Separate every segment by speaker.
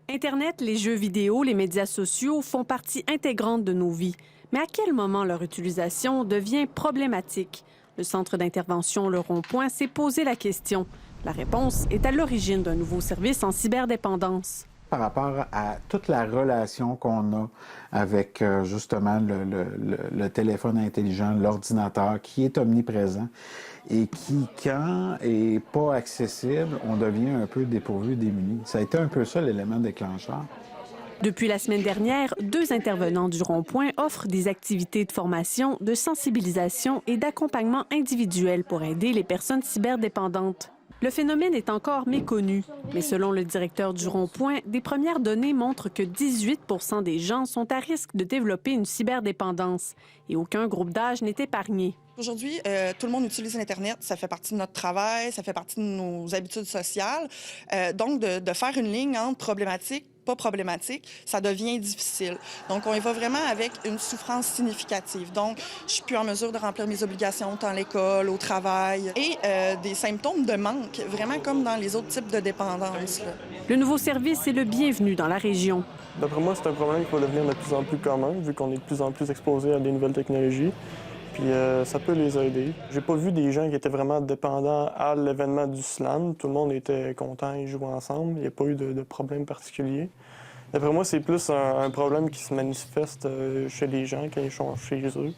Speaker 1: Internet, les jeux vidéo, les médias sociaux font partie intégrante de nos vies. Mais à quel moment leur utilisation devient problématique? Le Centre d'intervention Le Rond-Point s'est posé la question. La réponse est à l'origine d'un nouveau service en cyberdépendance.
Speaker 2: Par rapport à toute la relation qu'on a avec justement le téléphone intelligent, l'ordinateur qui est omniprésent et qui, quand est pas accessible, on devient un peu dépourvu, démuni. Ça a été un peu ça l'élément déclencheur.
Speaker 1: Depuis la semaine dernière, 2 intervenants du Rond-Point offrent des activités de formation, de sensibilisation et d'accompagnement individuel pour aider les personnes cyberdépendantes. Le phénomène est encore méconnu, mais selon le directeur du Rond-Point, des premières données montrent que 18 % des gens sont à risque de développer une cyberdépendance et aucun groupe d'âge n'est épargné.
Speaker 3: Aujourd'hui, tout le monde utilise l'Internet. Ça fait partie de notre travail, ça fait partie de nos habitudes sociales. Donc, de faire une ligne entre problématique, pas problématique, ça devient difficile. Donc, on y va vraiment avec une souffrance significative. Donc, je suis plus en mesure de remplir mes obligations tant à l'école, au travail et des symptômes de manque, vraiment comme dans les autres types de dépendance.
Speaker 1: Le nouveau service est le bienvenu dans la région.
Speaker 4: D'après moi, c'est un problème qui va devenir de plus en plus commun, vu qu'on est de plus en plus exposé à des nouvelles technologies. Puis ça peut les aider. J'ai pas vu des gens qui étaient vraiment dépendants à l'événement du slam. Tout le monde était content, ils jouaient ensemble. Il n'y a pas eu de problème particulier. D'après moi, c'est plus un problème qui se manifeste chez les gens quand ils sont chez eux.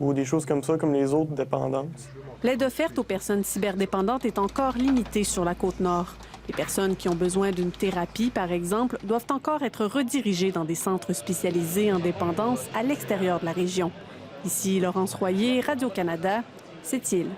Speaker 4: Ou des choses comme ça, comme les autres dépendances.
Speaker 1: L'aide offerte aux personnes cyberdépendantes est encore limitée sur la Côte-Nord. Les personnes qui ont besoin d'une thérapie, par exemple, doivent encore être redirigées dans des centres spécialisés en dépendance à l'extérieur de la région. Ici, Laurence Royer, Radio-Canada, Sept-Îles.